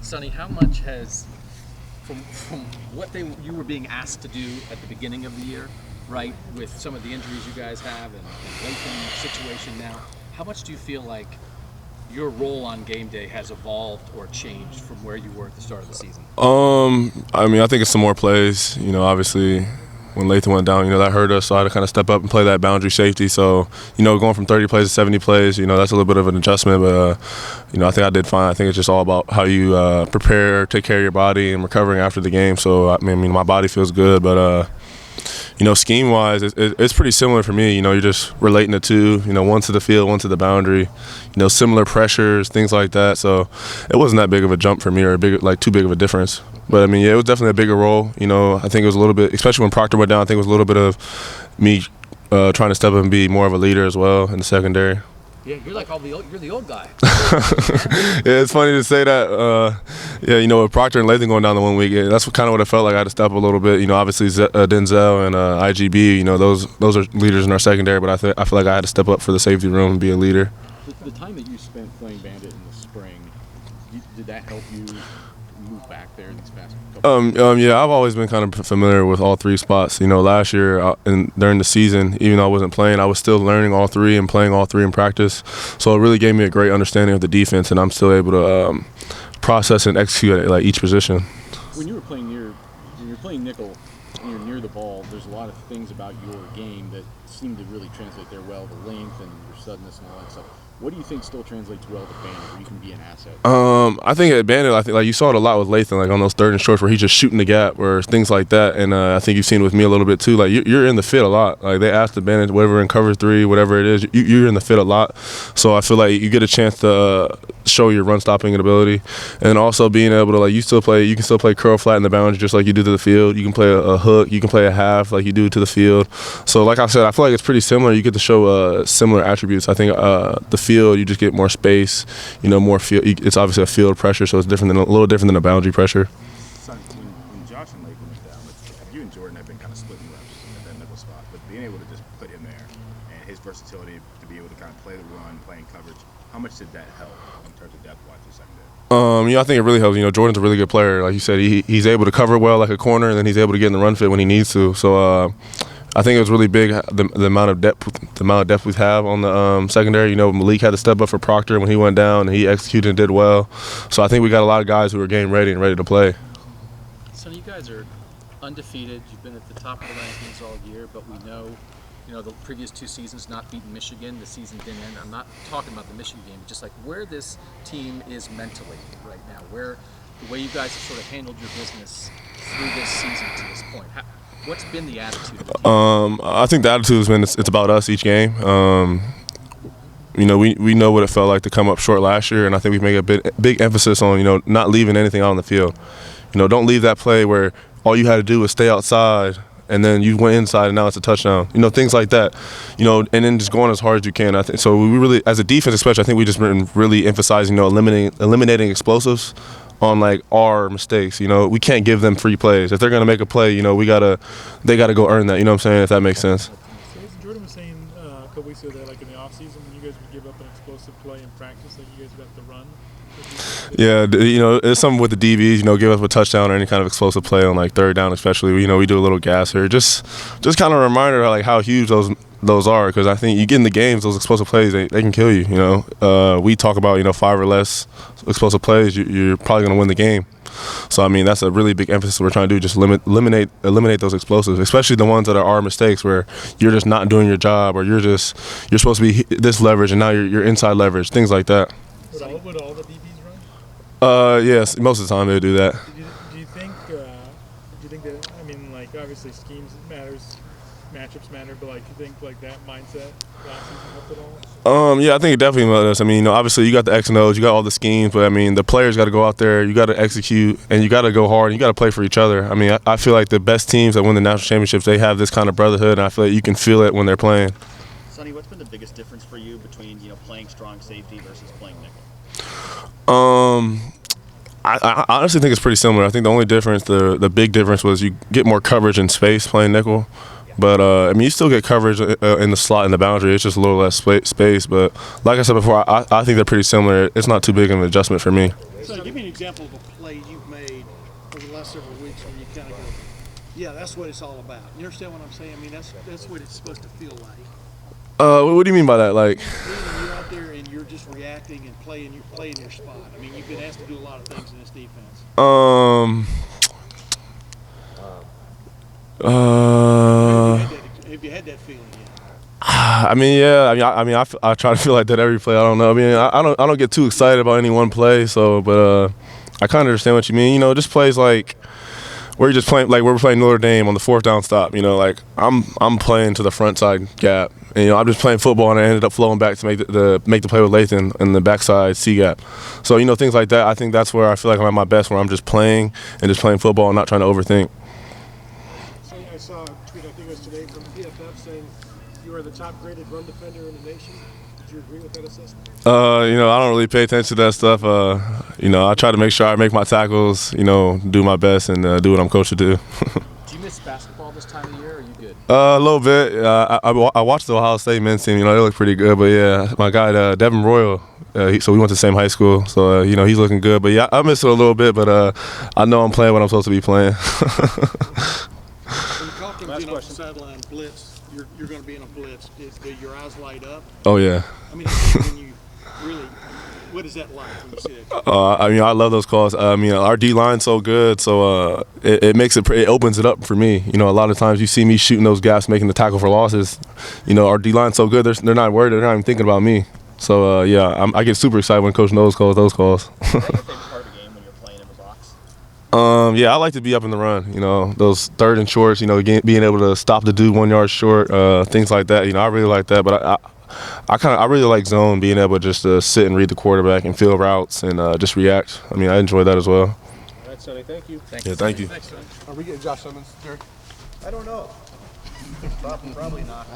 Sonny, how much has, from what you were being asked to do at the beginning of the year, right, with some of the injuries you guys have and Lathan's situation now, how much do you feel like your role on game day has evolved or changed from where you were at the start of the season? I mean, I think it's some more plays. You know, obviously, when Lathan went down, you know, that hurt us, so I had to kind of step up and play that boundary safety. So, you know, going from 30 plays to 70 plays, you know, that's a little bit of an adjustment, but, you know, I think I did fine. I think it's just all about how you prepare, take care of your body, and recovering after the game. So, I mean, my body feels good, but, you know, scheme-wise, it's pretty similar for me. You know, you're just relating the two, you know, one to the field, one to the boundary, you know, similar pressures, things like that. So it wasn't that big of a jump for me or too big of a difference. But, I mean, yeah, it was definitely a bigger role. You know, I think it was a little bit, especially when Proctor went down, I think it was a little bit of me trying to step up and be more of a leader as well in the secondary. Yeah, you're like you're the old guy. Yeah, it's funny to say that. Yeah, you know, with Proctor and Lathan going down the 1 week, that's kind of what it felt like. I had to step up a little bit. You know, obviously Denzel and IGB, you know, those are leaders in our secondary, but I feel like I had to step up for the safety room and be a leader. The time that you spent playing bandit in the spring, did that help you move back there these past couple Yeah, I've always been kind of familiar with all three spots. You know, last year and during the season, even though I wasn't playing, I was still learning all three and playing all three in practice. So it really gave me a great understanding of the defense, and I'm still able to process and execute at each position. When you're playing nickel and you're near the ball, there's a lot of things about your game that seem to really translate there well, the length and your suddenness and all that stuff. What do you think still translates well to Bandit, where you can be an asset? I think at Bandit, like you saw it a lot with Lathan, like on those third and shorts where he's just shooting the gap or things like that. And I think you've seen it with me a little bit too. Like you're in the fit a lot. Like they ask the Bandit, whatever in cover three, whatever it is, you're in the fit a lot. So I feel like you get a chance to show your run stopping ability, and also being able to you can still play curl flat in the boundary just like you do to the field. You can play a hook, you can play a half like you do to the field. So like I said, I feel like it's pretty similar. You get to show similar attributes. I think the field, you just get more space, you know, more field. It's obviously a field pressure, so it's a little different than a boundary pressure. Son, when Josh and Lathan went down, you and Jordan have been kind of splitting reps at that nickel spot, but being able to just put him there and his versatility to be able to kind of play the run, playing coverage, how much did that help in terms of depth-wise in secondary? Yeah, I think it really helps. You know, Jordan's a really good player. Like you said, he's able to cover well like a corner, and then he's able to get in the run fit when he needs to. So I think it was really big the amount of depth we have on the secondary. You know, Malik had to step up for Proctor when he went down, and he executed and did well. So I think we got a lot of guys who are game ready and ready to play. So you guys are undefeated. You've been at the top of the rankings all year, but we know, you know, the previous two seasons not beating Michigan. The season didn't end. I'm not talking about the Michigan game, but just like where this team is mentally right now, where the way you guys have sort of handled your business through this season to this point. What's been the attitude of the team? I think the attitude has been it's about us each game. You know, we know what it felt like to come up short last year, and I think we make a big emphasis on, you know, not leaving anything out on the field. You know, don't leave that play where all you had to do was stay outside and then you went inside and now it's a touchdown. You know, things like that. You know, and then just going as hard as you can. I think so. We really, as a defense especially, I think we just been really emphasizing, you know, eliminating explosives on like our mistakes. You know, we can't give them free plays. If they're gonna make a play, you know, they gotta go earn that. You know what I'm saying? If that makes sense. So Jordan was saying a couple weeks ago that like in the offseason when you guys would give up an explosive play in practice, like you guys would have to run. Yeah, you know, it's something with the DBs, you know, give up a touchdown or any kind of explosive play on like third down, especially. You know, we do a little gas here. Just kind of a reminder of like how huge those are, because I think you get in the games, those explosive plays, they can kill you. You know, we talk about, you know, 5 or less explosive plays, you're probably going to win the game. So I mean, that's a really big emphasis we're trying to do. Just eliminate those explosives, especially the ones that are our mistakes, where you're just not doing your job, or you're supposed to be this leverage and now you're inside leverage, things like that. Would all the DBs run? Yes, most of the time they do that. Do you think that, I mean, like obviously schemes matters, matchups matter, but like you think like that mindset last season helped at all? Yeah, I think it definitely does. I mean, you know, obviously you got the X and O's, you got all the schemes, but I mean, the players got to go out there, you got to execute, and you got to go hard, and you got to play for each other. I mean, I feel like the best teams that win the national championships, they have this kind of brotherhood, and I feel like you can feel it when they're playing. Sonny, what's been the biggest difference for you between, you know, playing strong safety versus playing nickel? I honestly think it's pretty similar. I think the only difference, the big difference, was you get more coverage and space playing nickel. But I mean, you still get coverage in the slot and the boundary. It's just a little less space. But like I said before, I think they're pretty similar. It's not too big of an adjustment for me. So give me an example of a play you've made over the last several weeks where you kind of go, yeah, that's what it's all about. You understand what I'm saying? I mean, that's what it's supposed to feel like. What do you mean by that? Like, You're out there and you're just reacting and playing your spot. I mean, you've been asked to do a lot of things in this defense. Have you had that feeling yet? I mean, yeah. I mean, I try to feel like that every play. I don't know. I mean, I don't get too excited about any one play. So, but I kind of understand what you mean. You know, just plays like where you're just playing, like we're playing Notre Dame on the 4th down stop. You know, like I'm playing to the front side gap, and you know I'm just playing football, and I ended up flowing back to make the play with Lathan in the backside C gap. So you know things like that. I think that's where I feel like I'm at my best, where I'm just playing and just playing football and not trying to overthink. Sonny, I saw a tweet, I think it was today, from PFF saying you are the top graded run defender in the nation. Did you agree with that assessment? You know, I don't really pay attention to that stuff. You know, I try to make sure I make my tackles, you know, do my best and do what I'm coached to do. Do you miss basketball this time of the year, or are you good? A little bit. I watched the Ohio State men's team. You know, they look pretty good. But yeah, my guy Devin Royal. So we went to the same high school. So you know, he's looking good. But yeah, I miss it a little bit. But I know I'm playing what I'm supposed to be playing. When you're talking, you know, sideline blitz, you're going to be in a blitz. Do your eyes light up? Oh yeah. I mean, when you really, what is that like when you see that? I mean, I love those calls. I mean, our D line's so good, so it makes it opens it up for me. You know, a lot of times you see me shooting those gaps, making the tackle for losses. You know, our D line's so good, they're not worried. They're not even thinking about me. So yeah, I get super excited when Coach Knowles calls those calls. Is that your favorite part of the game when you're playing in the box? Yeah, I like to be up in the run. You know, those 3rd and shorts. You know, being able to stop the dude 1 yard short, things like that. You know, I really like that. But I really like zone, being able just to sit and read the quarterback and feel routes and just react. I mean, I enjoy that as well. All right, Sonny, thank you. Thank Yeah, you. thank you. Thanks, Sonny. Are we getting Josh Simmons, Derek? I don't know. Probably not.